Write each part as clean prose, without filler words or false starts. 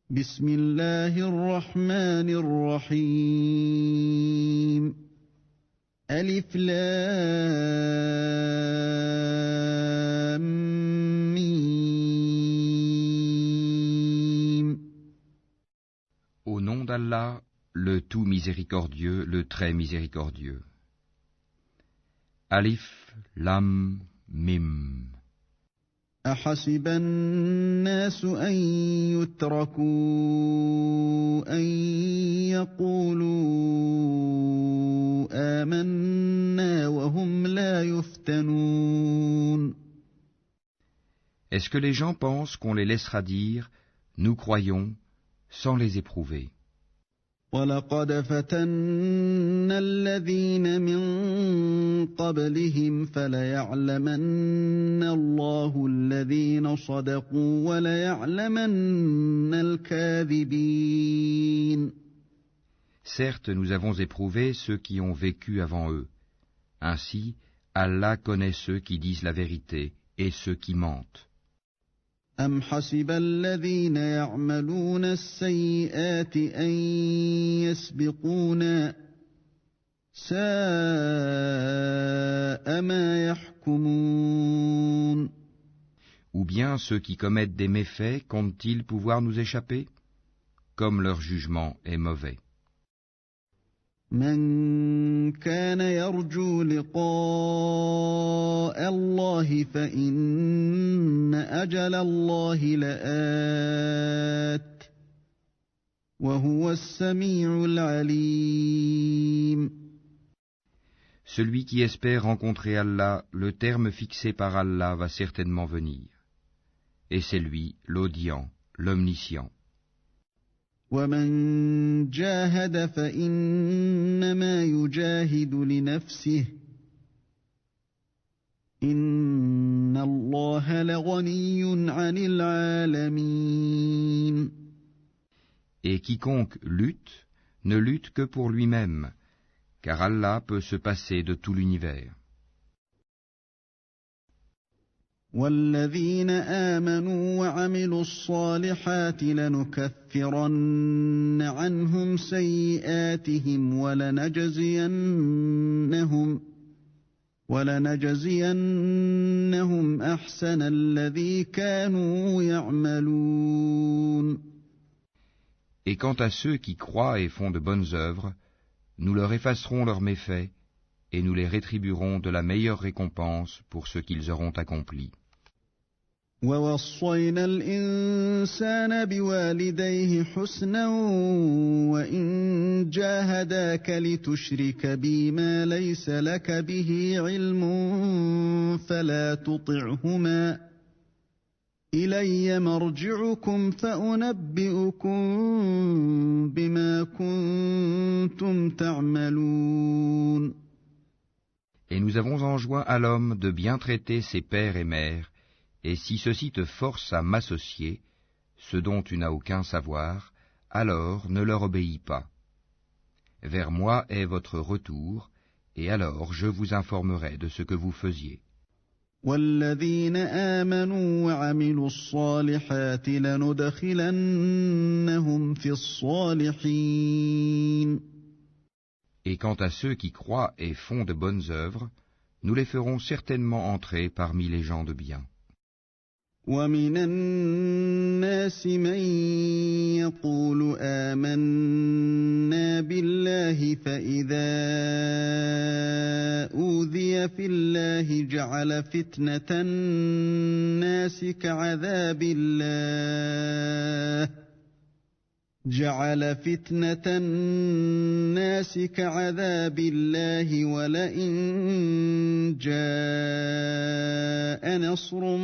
بسم الله الرحمن الرحيم ألف لام ميم. Au nom d'Allah, le tout miséricordieux, le très miséricordieux. Alif, Lam, Mim. أحسب الناس أن يتركوا أن يقولوا آمنا وهم لا يفتنون. Est-ce que les gens pensent qu'on les laissera dire « Nous croyons » sans les éprouver? وَلَقَدْ فَتَنَّا الَّذِينَ مِن قَبْلِهِمْ فَلَيَعْلَمَنَّ اللَّهُ الَّذِينَ صَدَقُوا وَلَيَعْلَمَنَّ الْكَاذِبِينَ. Certes, nous avons éprouvé ceux qui ont vécu avant eux. Ainsi, Allah connaît ceux qui disent la vérité et ceux qui mentent. أَمْ حَسِبَ الَّذِينَ يَعْمَلُونَ السَّيِّئَاتِ أَن يَسْبِقُونَا سَاءَ مَا يَحْكُمُونَ. Ou bien ceux qui commettent des méfaits comptent-ils pouvoir nous échapper? Comme leur jugement est mauvais. من كان يرجو لقاء الله فإن أجل الله لآت وهو السميع العليم. Celui qui espère rencontrer Allah, le terme fixé par Allah va certainement venir. Et c'est lui, l'audient, l'omniscient. ومن جاهد فإنما يجاهد لنفسه إن الله لغني عن العالمين. Et quiconque lutte, ne lutte que pour lui-même, car Allah peut se passer de tout l'univers. والذين آمنوا وعملوا الصالحات لنكفرن عنهم سيئاتهم ولنجزينهم أحسن الذي كانوا يعملون. Et quant à ceux qui croient et font de bonnes œuvres, nous leur effacerons leurs méfaits et nous les rétribuerons de la meilleure récompense pour ce qu'ils auront accompli. وَوَصَّيْنَا الْإِنسَانَ بِوَالِدَيْهِ حُسْنًا وَإِن جَاهَدَاكَ لِتُشْرِكَ بِي مَا لَيْسَ لَكَ بِهِ عِلْمٌ فَلَا تُطِعْهُمَا إِلَيَّ مَرْجِعُكُمْ فَأُنَبِّئُكُم بِمَا كُنتُمْ تَعْمَلُونَ. Et nous avons enjoint à l'homme de bien traiter ses pères et mères, et si ceux-ci te forcent à m'associer, ce dont tu n'as aucun savoir, alors ne leur obéis pas. Vers moi est votre retour, et alors je vous informerai de ce que vous faisiez. وَالَّذِينَ آمَنُوا وَعَمِلُوا الصَّالِحَاتِ لَنُدْخِلَنَّهُمْ فِي الصَّالِحِينَ. Et quant à ceux qui croient et font de bonnes œuvres, nous les ferons certainement entrer parmi les gens de bien. وَمِنَ النَّاسِ مَن يَقُولُ آمَنَّا بِاللَّهِ فَإِذَا أُوذِيَ فِي اللَّهِ جَعَلَ فِتْنَةَ النَّاسِ كَعَذَابِ اللَّهِ وَلَئِن جَاءَ نَصْرٌ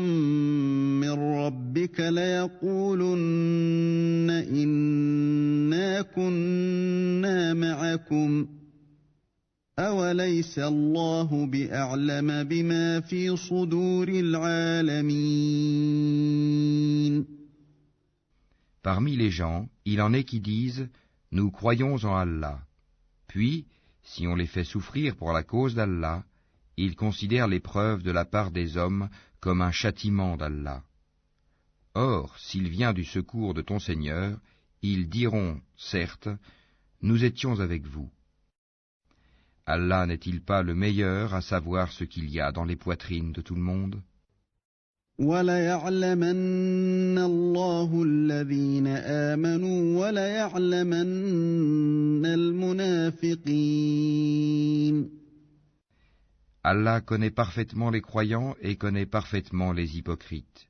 مِّن رَّبِّكَ لَيَقُولُنَّ إِنَّا كُنَّا مَعَكُمْ أَوَلَيْسَ اللَّهُ بِأَعْلَمَ بِمَا فِي صُدُورِ الْعَالَمِينَ. Parmi les gens, il en est qui disent « Nous croyons en Allah ». Puis, si on les fait souffrir pour la cause d'Allah, ils considèrent l'épreuve de la part des hommes comme un châtiment d'Allah. Or, s'il vient du secours de ton Seigneur, ils diront, certes, nous étions avec vous. Allah n'est-il pas le meilleur à savoir ce qu'il y a dans les poitrines de tout le monde? وَلَيَعْلَمَنَّ اللَّهُ الَّذِينَ آمَنُوا وَلَيَعْلَمَنَّ الْمُنَافِقِينَ. Allah connaît parfaitement les croyants et connaît parfaitement les hypocrites.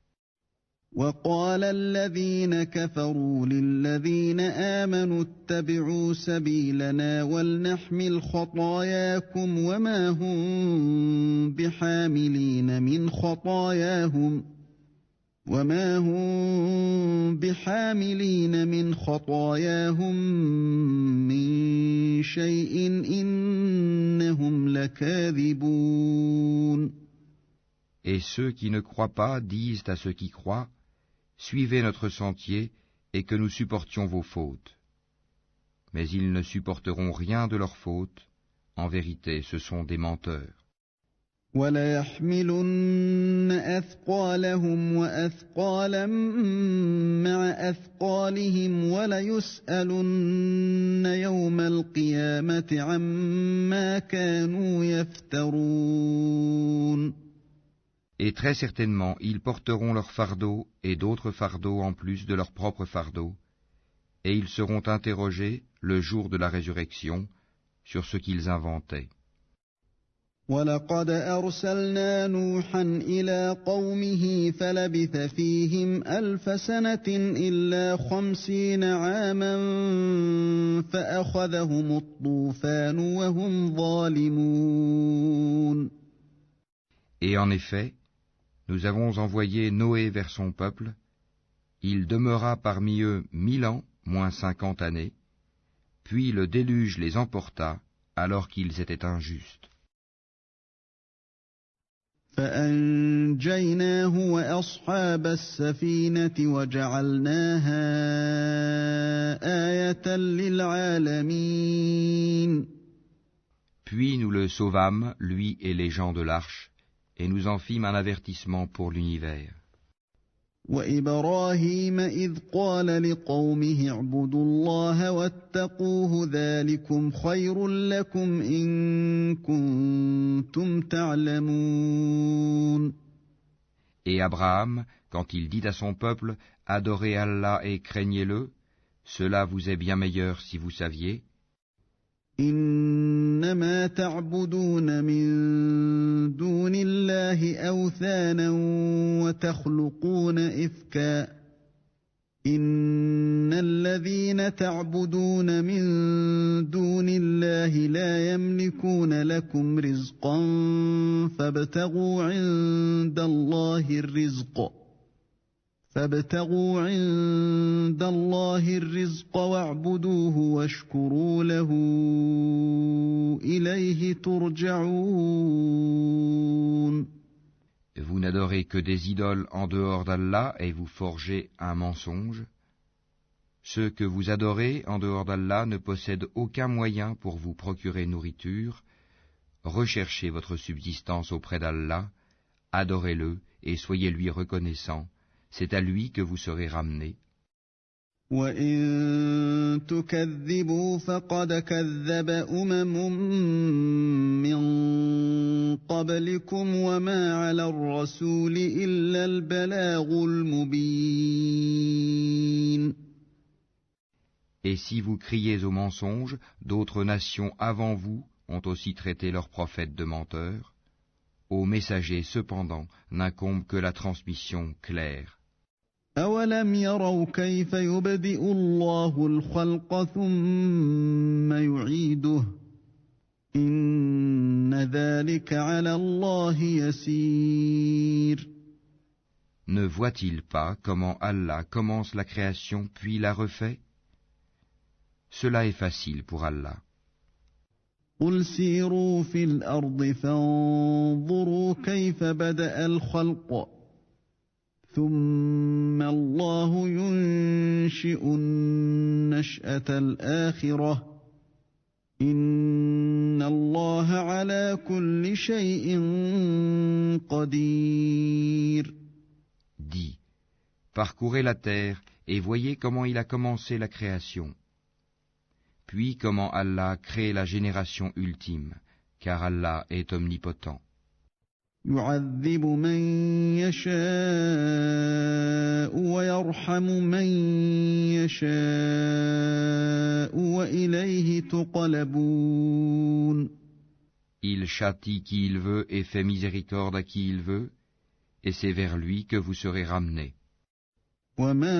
وَقَالَ الَّذِينَ كَفَرُوا لِلَّذِينَ آمَنُوا اتَّبِعُوا سَبِيلَنَا وَلْنَحْمِلْ خَطَايَاكُمْ وَمَا هُمْ بِحَامِلِينَ مِنْ خَطَايَاهُمْ مِنْ شَيْءٍ إِنَّهُمْ لَكَاذِبُونَ. Et ceux qui ne croient pas disent à ceux qui croient, suivez notre sentier et que nous supportions vos fautes. Mais ils ne supporteront rien de leurs fautes, en vérité ce sont des menteurs. وَلَيَحْمِلُنَّ أَثْقَالَهُمْ وَأَثْقَالًا مَّعَ أَثْقَالِهِمْ وَلَيُسْأَلُنَّ يَوْمَ الْقِيَامَةِ عَمَّا كَانُوا يَفْتَرُونَ. Et très certainement, ils porteront leur fardeau et d'autres fardeaux en plus de leur propre fardeau, et ils seront interrogés le jour de la résurrection sur ce qu'ils inventaient. وَلَقَدْ أَرْسَلْنَا نُوحًا إِلَىٰ قَوْمِهِ فَلَبِثَ فِيهِمْ أَلْفَ سَنَةٍ إِلَّا 50 عَامًا فَأَخَذَهُمُ الطُّوفَانُ وَهُمْ ظَالِمُونَ. Et en effet, nous avons envoyé Noé vers son peuple. Il demeura parmi eux 1000 ans, moins 50 années, puis le déluge les emporta alors qu'ils étaient injustes. فَأَنجَيْنَاهُ وَأَصْحَابَ السَّفِينَةِ وَجَعَلْنَاهَا آيَةً لِلْعَالَمِينَ. Puis nous le sauvâmes, lui et les gens de l'arche, et nous en fîmes un avertissement pour l'univers. وَإِبْرَاهِيمَ إِذْ قَالَ لِقَوْمِهِ اعْبُدُوا اللَّهَ وَاتَّقُوهُ ذَلِكُمْ خَيْرٌ لَكُمْ إِن كُنتُمْ تَعْلَمُونَ. Et Abraham, quand il dit à son peuple, adorez Allah et craignez-le, cela vous est bien meilleur si vous saviez. إِنَّمَا تَعْبُدُونَ مِن دُونِ اللَّهِ أَوْثَانًا وَتَخْلُقُونَ إِفْكًا إِنَّ الَّذِينَ تَعْبُدُونَ مِن دُونِ اللَّهِ لَا يَمْلِكُونَ لَكُمْ رِزْقًا فَابْتَغُوا عِندَ اللَّهِ الرِّزْقَ وَاعْبُدُوهُ وَاشْكُرُوا لَهُ إِلَيْهِ تُرْجَعُونَ. Vous n'adorez que des idoles en dehors d'Allah et vous forgez un mensonge. Ceux que vous adorez en dehors d'Allah ne possèdent aucun moyen pour vous procurer nourriture. Recherchez votre subsistance auprès d'Allah, adorez-le et soyez-lui reconnaissants. C'est à lui que vous serez ramenés. وَإِن تُكَذِّبُوا فَقَدْ كَذَّبَ أُمَمٌ مِّن قَبْلِكُمْ وَمَا عَلَى الرَّسُولِ إِلَّا الْبَلَاغُ الْمُبِينُ. Et si vous criez au mensonge, d'autres nations avant vous ont aussi traité leurs prophètes de menteurs. Aux messagers, cependant, n'incombe que la transmission claire. أَوَلَمْ يَرَوْا كَيْفَ يُبْدِئُ اللَّهُ الْخَلْقَ ثُمَّ يُعِيدُهُ إِنَّ ذَلِكَ عَلَى اللَّهِ يَسِيرٌ. Ne voit-il pas comment Allah commence la création puis la refait? Cela est facile pour Allah. قُلْ سِيرُوا فِي الْأَرْضِ فَانظُرُوا كَيْفَ بَدَأَ الْخَلْقَ ثُمَّ اللَّهُ يُنشِئُ النَّشْأَةَ الْآخِرَةَ إِنَّ اللَّهَ عَلَى كُلِّ شَيْءٍ قَدِيرٌ. Dis, Parcourez la terre et voyez comment il a commencé la création. Puis comment Allah crée la génération ultime, car Allah est omnipotent. يعذب من يشاء ويرحم من يشاء وإليه تقلبون. Il châtie qui il veut et fait miséricorde à qui il veut, et c'est vers lui que vous serez ramenés. وما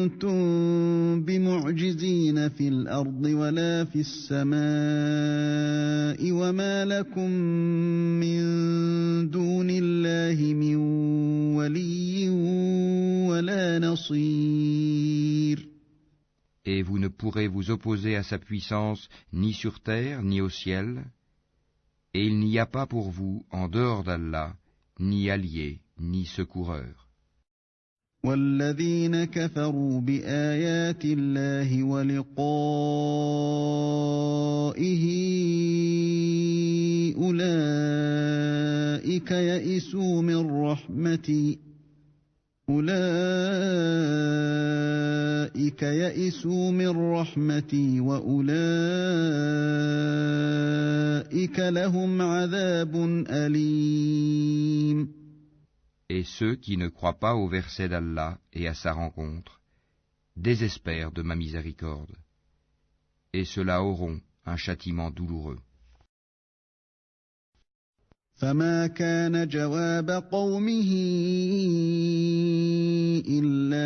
أنتم بمعجزين في الأرض ولا في السماء وما لكم من دون الله من ولي ولا نصير. Et vous ne pourrez vous opposer à sa puissance ni sur terre ni au ciel, et il n'y a pas pour vous, en dehors d'Allah, ni allié, ni secoureur. والذين كفروا بآيات الله ولقائه أولئك يئسوا من رحمتي وأولئك لهم عذاب أليم. Et ceux qui ne croient pas au verset d'Allah et à sa rencontre désespèrent de ma miséricorde, et ceux-là auront un châtiment douloureux. فما كان جواب قومه إلا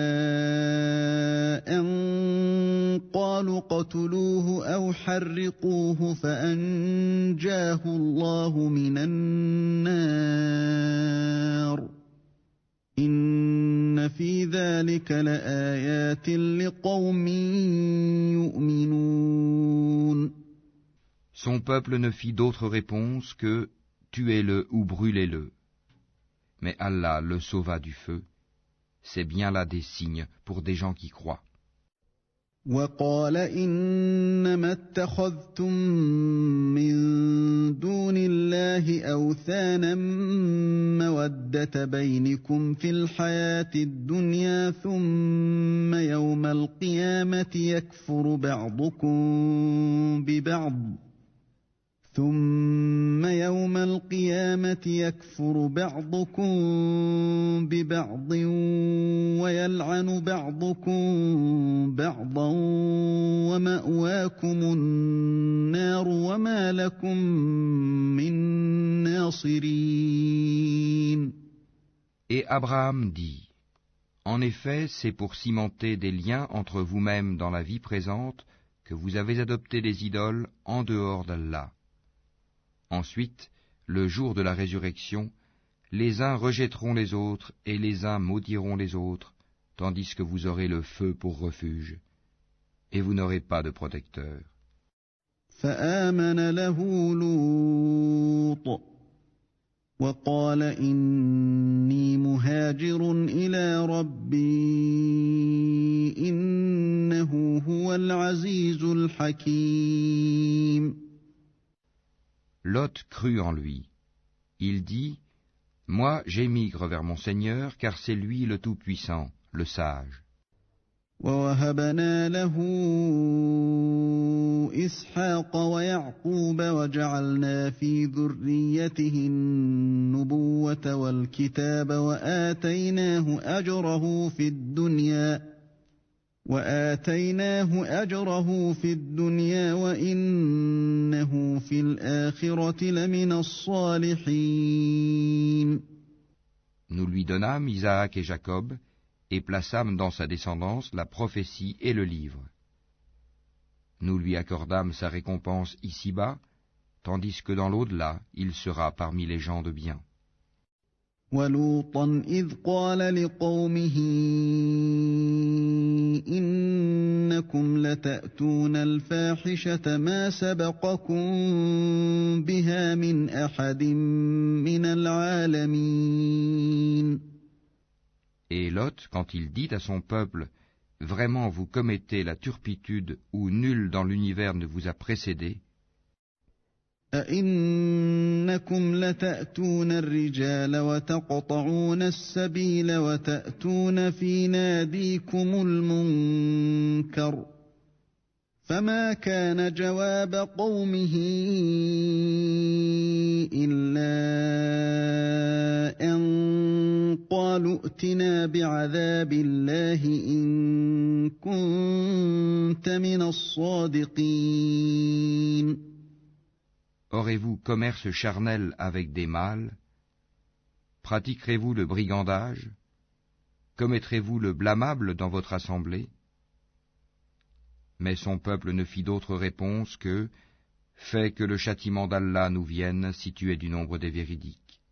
أن قالوا اقتلوه أو حرقوه فأنجاه الله من النار إن في ذلك لآيات لقوم يؤمنون. Son peuple ne fit d'autre réponse que « Tuez-le ou brûlez-le ». Mais Allah le sauva du feu. C'est bien là des signes pour des gens qui croient. وقال إنما اتخذتم من دون الله أوثانا مودة بينكم في الحياة الدنيا ثم يوم القيامة يكفر بعضكم ببعض ويلعن بعضكم بعضا ومأواكم النار وما لكم من ناصرين. Et Abraham dit, en effet, c'est pour cimenter des liens entre vous-mêmes dans la vie présente que vous avez adopté des idoles en dehors d'Allah. Ensuite, le jour de la résurrection, les uns rejetteront les autres et les uns maudiront les autres, tandis que vous aurez le feu pour refuge, et vous n'aurez pas de protecteur. فآمن له لوط وقال إني مهاجر إلى ربي إنه هو العزيز الحكيم. Lot crut en lui. Il dit, « Moi j'émigre vers mon Seigneur, car c'est lui le Tout-Puissant, le Sage. » ووهبنا له إسحاق ويعقوب وجعلنا في ذريته النبوة والكتاب وآتيناه أجره في الدنيا وإنه في الآخرة لمن الصالحين. Nous lui donnâmes Isaac et Jacob, et plaçâmes dans sa descendance la prophétie et le livre. Nous lui accordâmes sa récompense ici-bas, tandis que dans l'au-delà, il sera parmi les gens de bien. وَلُوطًا إِذْ قَالَ لِقَوْمِهِ إِنَّكُمْ لَتَأْتُونَ الْفَاحِشَةَ مَا سَبَقَكُم بِهَا مِنْ أَحَدٍ مِنَ الْعَالَمِينَ. Et Lot, quand il dit à son peuple, « Vraiment vous commettez la turpitude où nul dans l'univers ne vous a précédé » أئنكم لتأتون الرجال وتقطعون السبيل وتأتون في ناديكم المنكر فما كان جواب قومه إلا أن قالوا ائتنا بعذاب الله إن كنت من الصادقين. Aurez-vous commerce charnel avec des mâles? Pratiquerez-vous le brigandage? Commettrez-vous le blâmable dans votre assemblée? Mais son peuple ne fit d'autre réponse que « Fais que le châtiment d'Allah nous vienne si tu es du nombre des véridiques. »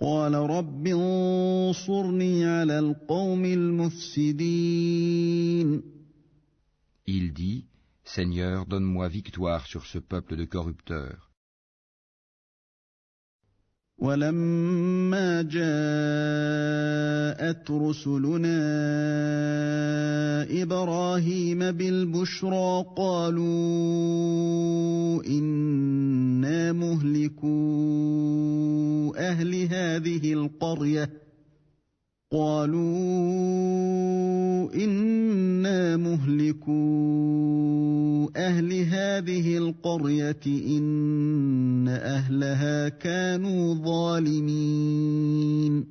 قال رب انصرني على القوم المفسدين. Il dit « Seigneur, donne-moi victoire sur ce peuple de corrupteurs. » ولما جاءت رسلنا إبراهيم بالبشرى قالوا إنا مهلكو أهل هذه القرية إن أهلها كانوا ظالمين.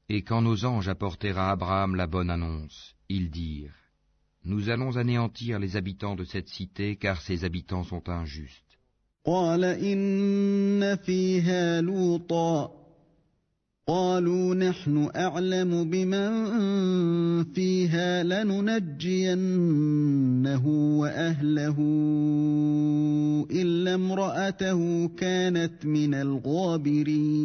Et quand nos anges apportèrent à Abraham la bonne annonce, ils dirent « Nous allons anéantir les habitants de cette cité, car ses habitants sont injustes. » قال إن فيها لوطا قالوا نحن أعلم بمن فيها لننجينه وأهله إلا امرأته كانت من الغابرين.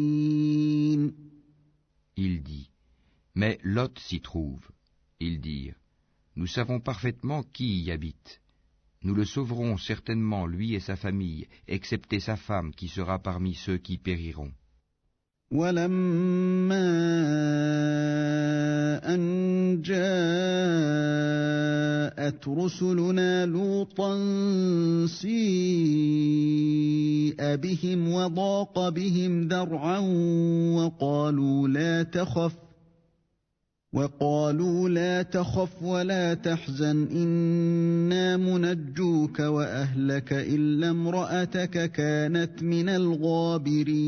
Il dit « Mais Lot s'y trouve. » Ils dirent « Nous savons parfaitement qui y habite. Nous le sauverons certainement, lui et sa famille, excepté sa femme qui sera parmi ceux qui périront. » ولما أن جاءت رسلنا لوطا سيء بهم وضاق بهم ذرعا وقالوا لا تخف ولا تحزن إنا منجوك وأهلك إلا امرأتك كانت من الغابرين.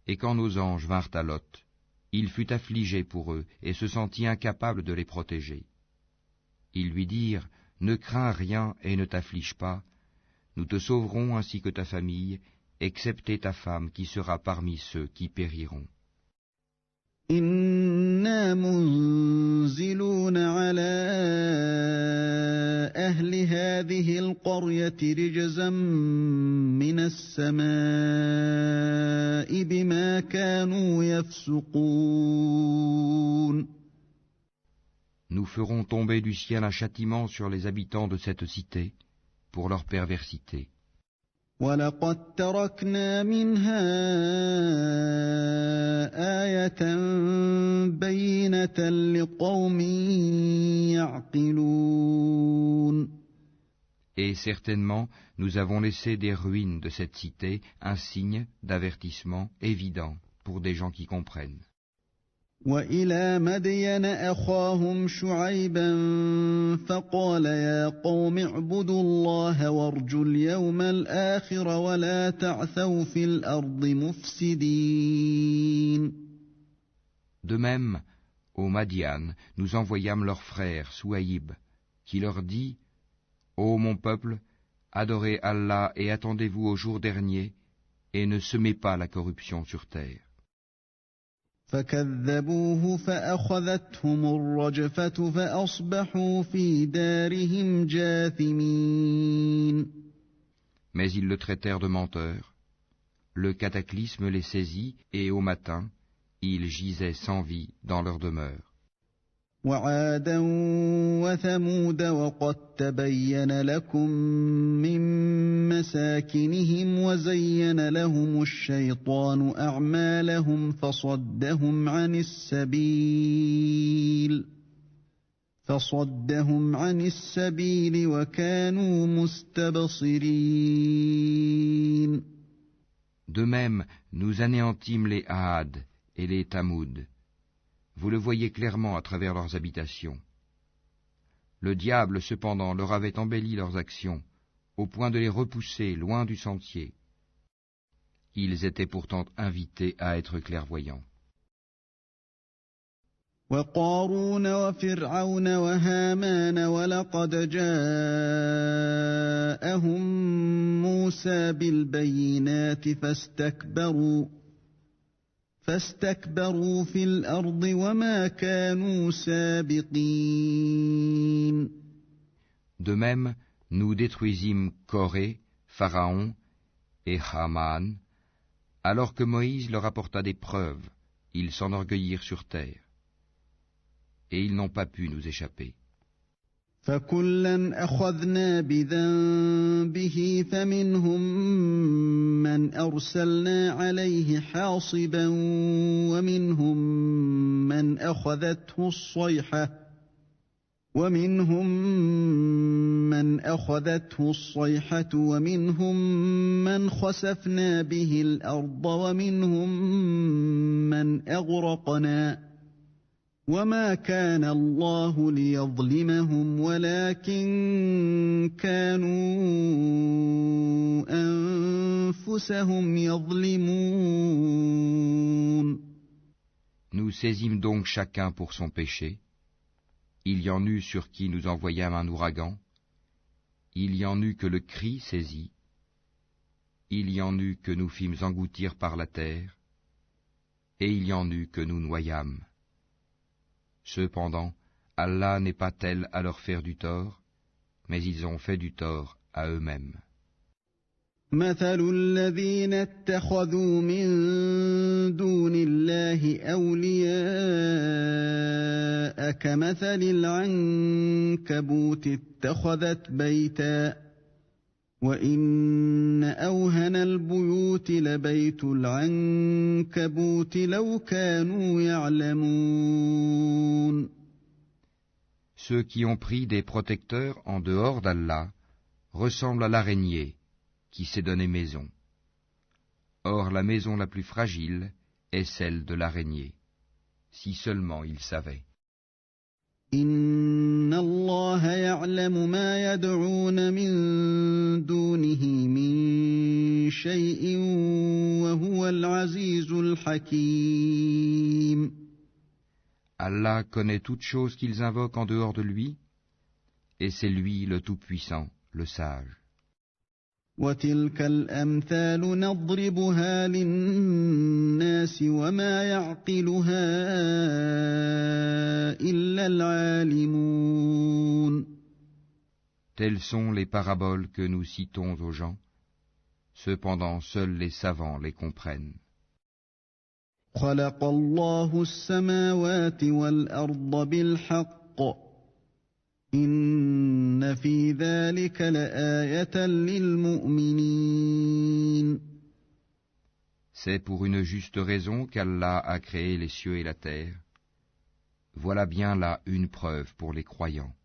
Et quand nos anges vinrent à Lot, il fut affligé pour eux et se sentit incapable de les protéger. Ils lui dirent « Ne crains rien et ne t'afflige pas, nous te sauverons ainsi que ta famille, excepté ta femme qui sera parmi ceux qui périront. » إنا منزلون على أهل هذه القرية رجزا من السماء بما كانوا يفسقون. Nous ferons tomber du ciel un châtiment sur les habitants de cette cité pour leur perversité. وَلَقَدْ تَرَكْنَا مِنْهَا آيَةً بَيِّنَةً لِقَوْمٍ يَعْقِلُونَ. Et certainement, nous avons laissé des ruines de cette cité un signe d'avertissement évident pour des gens qui comprennent. وَإِلَى مَدْيَنَ أَخَاهُمْ شُعَيْبًا فَقَالَ يَا قَوْمِ اعْبُدُوا اللَّهَ وَارْجُوا الْيَوْمَ الْآخِرَ وَلَا تَعْثَوْا فِي الْأَرْضِ مُفْسِدِينَ. De même, au Madian, nous envoyâmes leur frère Souaïb, qui leur dit « Ô mon peuple, adorez Allah et attendez-vous au jour dernier, et ne semez pas la corruption sur terre. » فكذبوه فأخذتهم الرجفة فأصبحوا في دارهم جاثمين. Mais ils le traitèrent de menteur. Le cataclysme les saisit et au matin, ils gisaient sans vie dans leur demeure. وعادا وثمود وقد تبين لكم من مساكنهم وزين لهم الشيطان أعمالهم فصدهم عن السبيل فصدهم عن السبيل وكانوا مستبصرين. De même, nous anéantîmes les Aad et les Tamoud. Vous le voyez clairement à travers leurs habitations. Le diable, cependant, leur avait embelli leurs actions, au point de les repousser loin du sentier. Ils étaient pourtant invités à être clairvoyants. وقارون وفرعون وهامان ولقد جاءهم موسى بالبينات فاستكبروا في الأرض وما كانوا سابقين. De même, nous détruisîmes Corée, Pharaon et Haman, alors que Moïse leur apporta des preuves, ils s'enorgueillirent sur terre. Et ils n'ont pas pu nous échapper. فكلا أخذنا بذنبه فمنهم من أرسلنا عليه حاصبا ومنهم من أخذته الصيحة ومنهم من خسفنا به الأرض ومنهم من أغرقنا وما كان الله ليظلمهم ولكن كانوا أنفسهم يظلمون. Nous saisîmes donc chacun pour son péché. Il y en eut sur qui nous envoyâmes un ouragan. Il y en eut que le cri saisit. Il y en eut que nous fîmes engloutir par la terre. Et il y en eut que nous noyâmes. Cependant, Allah n'est pas tel à leur faire du tort, mais ils ont fait du tort à eux-mêmes. مثل الذين اتخذوا من دون الله أولياء كمثل العنكبوت اتخذت بيتا وإن أوهن البيوت لبيت العنكبوت لو كانوا يعلمون. Ceux qui ont pris des protecteurs en dehors d'Allah ressemblent à l'araignée qui s'est donné maison. Or la maison la plus fragile est celle de l'araignée, si seulement ils savaient. إن الله يعلم ما يدعون من دونه من شيء وهو العزيز الحكيم. Allah connaît toutes choses qu'ils invoquent en dehors de lui, et c'est lui le Tout-Puissant, le Sage. وتلك الأمثال نضربها للناس وما يعقلها إلا العالمون. Telles sont les paraboles que nous citons aux gens, cependant seuls les savants les comprennent. خلق الله السماوات والأرض بالحق إن في ذلك لآية للمؤمنين. C'est pour une juste raison qu'Allah a créé les cieux et la terre. Voilà bien là une preuve pour les croyants.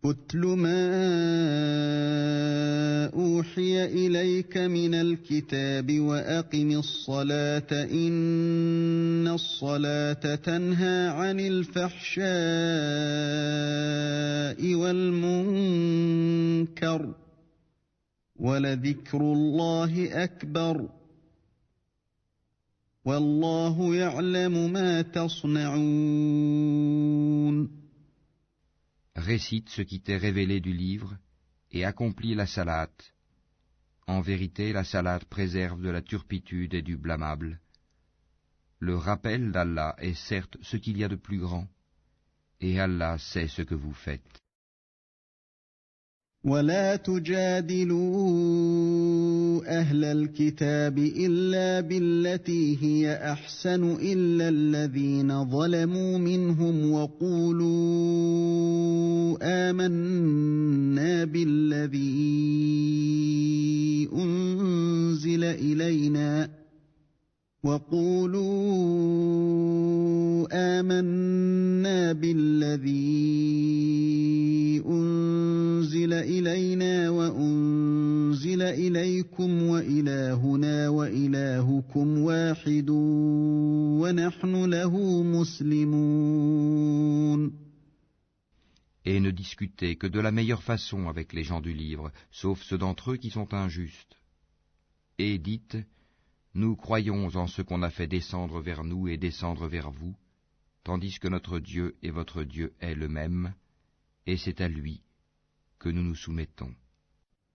أتل ما أوحي إليك من الكتاب وأقم الصلاة إن الصلاة تنهى عن الفحشاء والمنكر ولذكر الله أكبر والله يعلم ما تصنعون. Récite ce qui t'est révélé du livre et accomplis la salate. En vérité, la salate préserve de la turpitude et du blâmable. Le rappel d'Allah est certes ce qu'il y a de plus grand, et Allah sait ce que vous faites. ولا تجادلوا أهل الكتاب إلا بالتي هي أحسن إلا الذين ظلموا منهم وقولوا آمنا بالذي أنزل إلينا إليكم وإلهنا وإلهكم واحد ونحن له مسلمون. Et ne discutez que de la meilleure façon avec les gens du livre, sauf ceux d'entre eux qui sont injustes. Et dites, nous croyons en ce qu'on a fait descendre vers nous et descendre vers vous, tandis que notre Dieu et votre Dieu est le même, et c'est à lui que nous nous soumettons.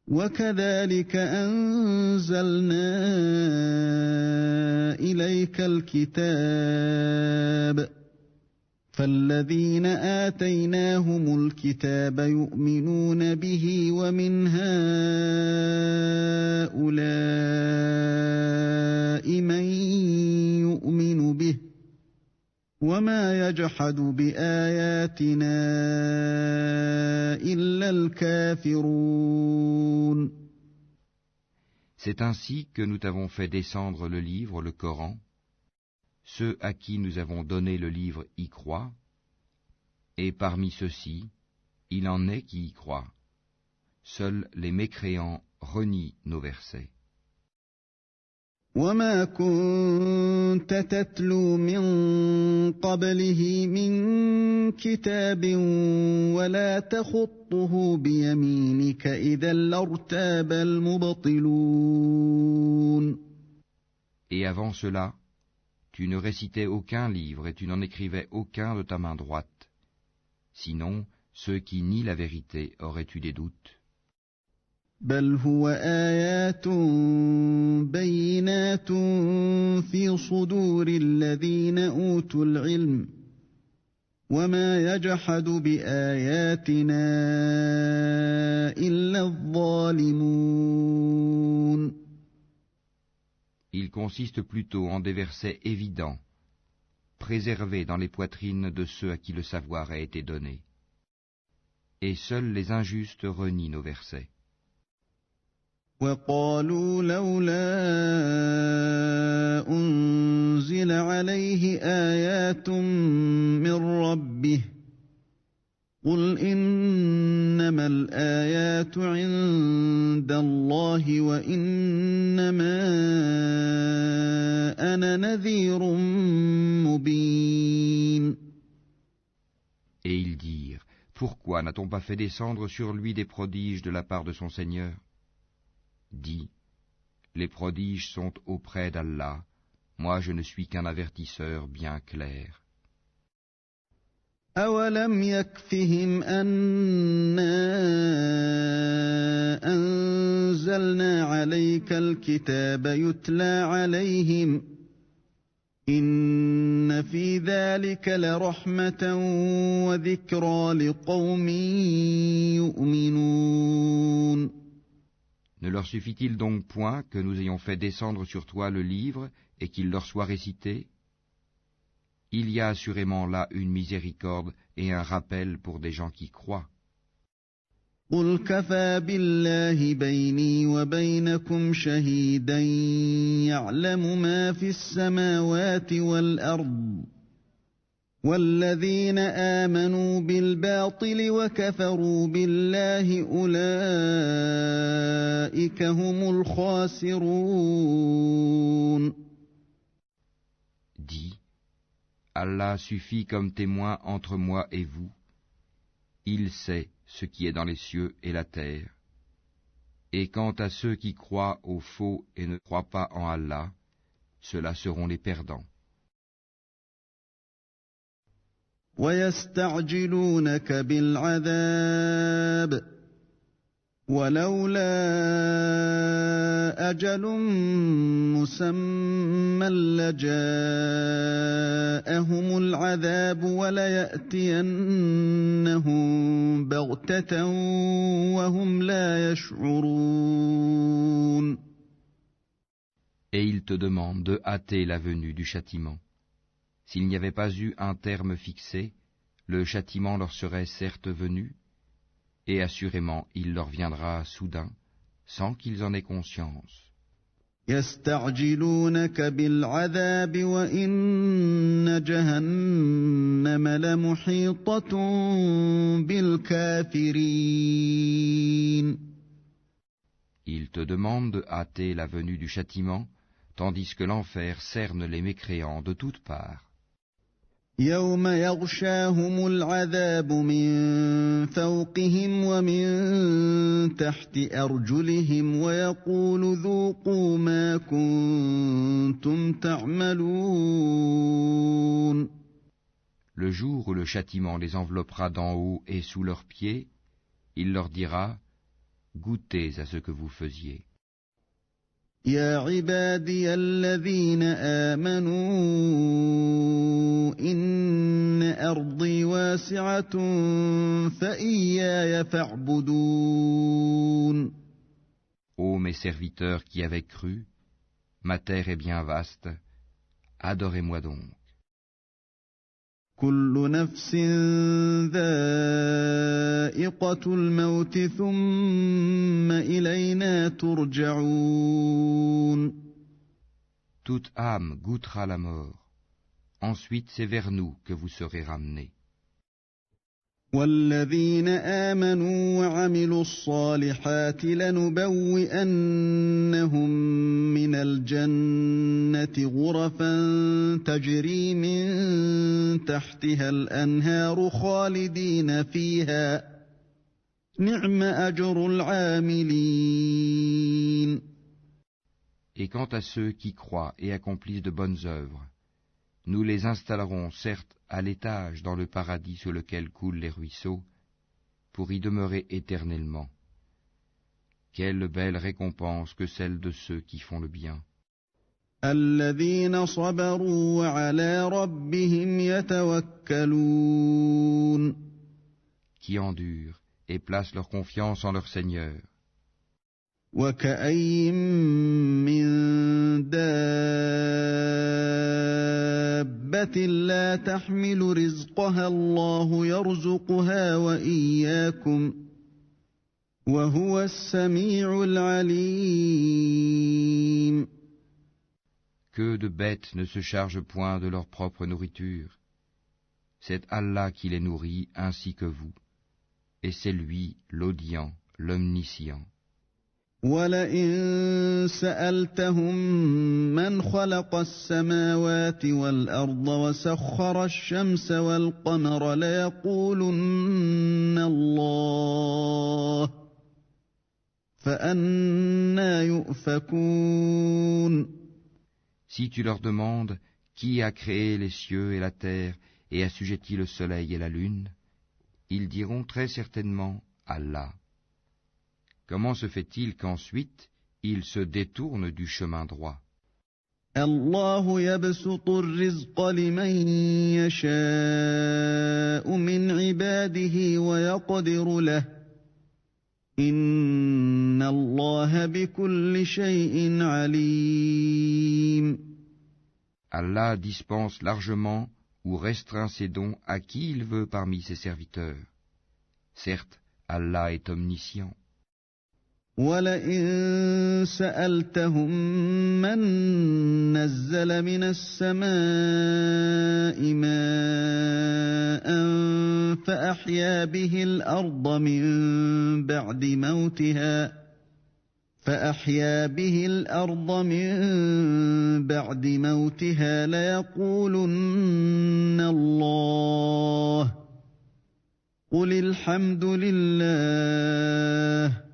وكذلك أنزلنا إليك الكتاب فالذين آتيناهم الكتاب يؤمنون به ومن هؤلاء من يؤمن به وما يجحد بآياتنا إلا الكافرون. C'est ainsi que nous t'avons fait descendre le livre, le Coran. Ceux à qui nous avons donné le livre y croient, et parmi ceux-ci, il en est qui y croient. Seuls les mécréants renient nos versets. وما كنت تتلو من قبله من كتاب ولا تخطه بيمينك إذا لارتاب المبطلون. Et avant cela, tu ne récitais aucun livre et tu n'en écrivais aucun de ta main droite. Sinon, ceux qui nient la vérité auraient eu des doutes. بل هو آيات بينات في صدور الذين أوتوا العلم وما يجحد بآياتنا إلا الظالمون. Il consiste plutôt en des versets évidents, préservés dans les poitrines de ceux à qui le savoir a été donné. Et seuls les injustes renient nos versets. وقالوا لولا أنزل عليه آيات من ربه قل إنما الآيات عند الله وإنما أنا نذير مبين. Et ils dirent, pourquoi n'a-t-on pas fait descendre sur lui des prodiges de la part de son Seigneur? Dis, les prodiges sont auprès d'Allah, moi je ne suis qu'un avertisseur bien clair. أولم يكفهم أنا أنزلنا عليك الكتاب يتلى عليهم إن في ذلك لرحمة وذكرى لقوم يؤمنون. Ne leur suffit-il donc point que nous ayons fait descendre sur toi le livre et qu'il leur soit récité? Il y a assurément là une miséricorde et un rappel pour des gens qui croient. قل كفى بالله بيني وبينكم شهيدا يعلم ما في السماوات والأرض والذين آمنوا بالباطل وكفروا بالله أولئك هم الخاسرون. Dis, Allah suffit comme témoin entre moi et vous. Il sait ce qui est dans les cieux et la terre. Et quant à ceux qui croient au faux et ne croient pas en Allah, ceux-là seront les perdants. ويستعجلونك بالعذاب ولولا أجل مسمى لجاءهم العذاب وليأتينهم بغتة وهم لا يشعرون. Et ils te demandent de hâter la venue du châtiment. S'il n'y avait pas eu un terme fixé, le châtiment leur serait certes venu, et assurément il leur viendra soudain, sans qu'ils en aient conscience. يستعجلونك بالعذاب وإن جهنم لمحيطة بالكافرين. Ils te demandent de hâter la venue du châtiment, tandis que l'enfer cerne les mécréants de toutes parts. يوم يغشاهم العذاب من فوقهم ومن تحت أرجلهم ويقول ذوقوا ما كنتم تعملون. Le jour où le châtiment les enveloppera d'en haut et sous leurs pieds, il leur dira « Goûtez à ce que vous faisiez. » يا عبادي الذين آمنوا إن أرضي واسعة فإياي فاعبدون. Ô mes serviteurs qui avez cru, ma terre est bien vaste, adorez-moi donc. كل نفس ذائقة الموت ثم إلينا ترجعون. Toute âme goûtera la mort, ensuite c'est vers nous que vous serez ramenés. والذين آمنوا وعملوا الصالحات لنبوئنهم من الجنة غرفا تجري من تحتها الأنهار خالدين فيها نعم أجر العاملين. Et quant à ceux qui croient et accomplissent de bonnes œuvres, nous les installerons certes à l'étage dans le paradis sous lequel coulent les ruisseaux, pour y demeurer éternellement. Quelle belle récompense que celle de ceux qui font le bien. الذين صبروا وعلى ربهم يتوكلون. Qui endurent et placent leur confiance en leur Seigneur. وكأين من دابة لا تحمل رزقها الله يرزقها وإياكم وهو السميع العليم. Que de bêtes ne se chargent point de leur propre nourriture. C'est Allah qui les nourrit ainsi que vous, et c'est lui l'audient, l'omniscient. وَلَئِن سَأَلْتَهُم مَّنْ خَلَقَ السَّمَاوَاتِ وَالْأَرْضَ وَسَخَّرَ الشَّمْسَ وَالْقَمَرَ لَيَقُولُنَّ اللَّهُ فَأَنَّىٰ يُؤْفَكُونَ. Si tu leur demandes qui a créé les cieux et la terre et assujetti le soleil et la lune, ils diront très certainement Allah. Comment se fait-il qu'ensuite ils se détournent du chemin droit? الله يبسط الرزق لمن يشاء من عباده ويقدر له إن الله بكل شيء عليم. Allah dispense largement ou restreint ses dons à qui il veut parmi ses serviteurs. Certes, Allah est omniscient. وَلَئِن سَأَلْتَهُم مَّن نَّزَّلَ مِنَ السَّمَاءِ مَاءً فَأَحْيَا بِهِ الْأَرْضَ مِن بَعْدِ مَوْتِهَا لَيَقُولُنَّ اللَّهُ قُلِ الْحَمْدُ لِلَّهِ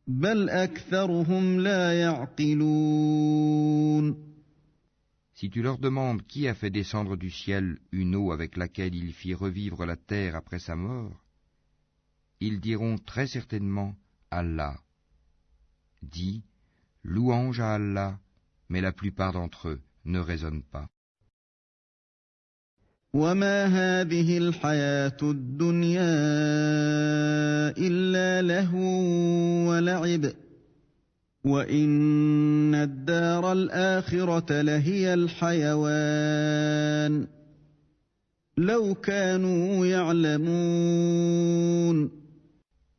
بل أكثرهم لا يعقلون. Si tu leur demandes qui a fait descendre du ciel une eau avec laquelle il fit revivre la terre après sa mort, ils diront très certainement Allah. Dis, louange à Allah, mais la plupart d'entre eux ne raisonnent pas. وما هذه الحياة الدنيا إلا لهو ولعب وإن الدار الآخرة لهي الحيوان لو كانوا يعلمون.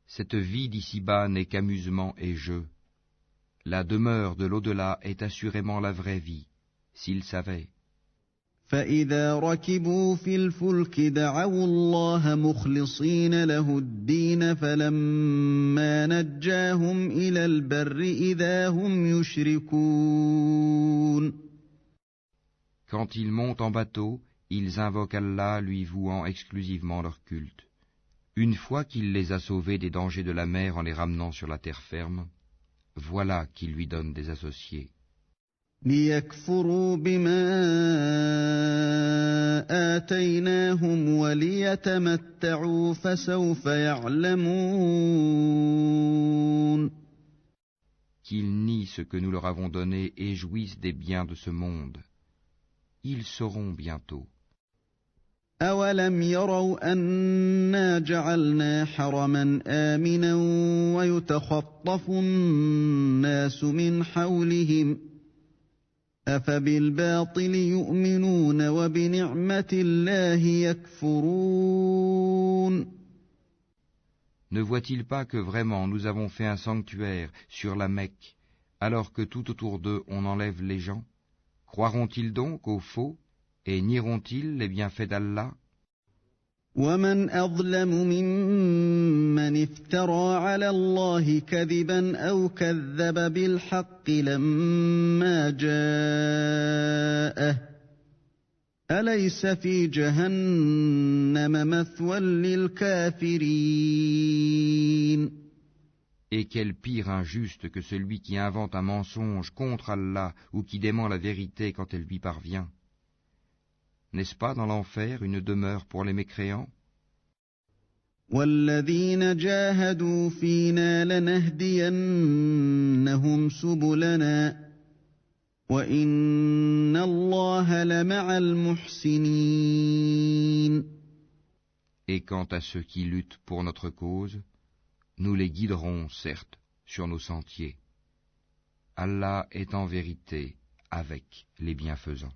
Cette vie d'ici-bas n'est qu'amusement et jeu. La demeure de l'au-delà est assurément la vraie vie, s'ils savaient. فإذا ركبوا في الفلك دعوا الله مخلصين له الدين فلما نجاهم إلى البر إذا هم يشركون. Quand ils montent en bateau, ils invoquent Allah, lui vouant exclusivement leur culte. Une fois qu'il les a sauvés des dangers de la mer en les ramenant sur la terre ferme, voilà qu'ils lui donnent des associés. ليكفروا بما آتيناهم وليتمتعوا فسوف يعلمون. Qu'ils nient ce que nous leur avons donné et jouissent des biens de ce monde. Ils sauront bientôt. أولم يروا أنا جعلنا حرما آمنا ويتخطف الناس من حولهم أفبالباطل يؤمنون وبنعمة الله يكفرون. Ne voient-ils pas que vraiment nous avons fait un sanctuaire sur la Mecque, alors que tout autour d'eux on enlève les gens? Croiront-ils donc au faux et nieront-ils les bienfaits d'Allah? ومن أظلم ممن افترى على الله كذبا أو كذب بالحق لما جاءه أليس في جهنم مثوى للكافرين. Et quel pire injuste que celui qui invente un mensonge contre Allah ou qui dément la vérité quand elle lui parvient. N'est-ce pas dans l'enfer une demeure pour les mécréants? والذين جاهدوا فينا لنهدينهم سبلنا وإن الله لمع المحسنين. Et quant à ceux qui luttent pour notre cause, nous les guiderons, certes, sur nos sentiers. Allah est en vérité avec les bienfaisants.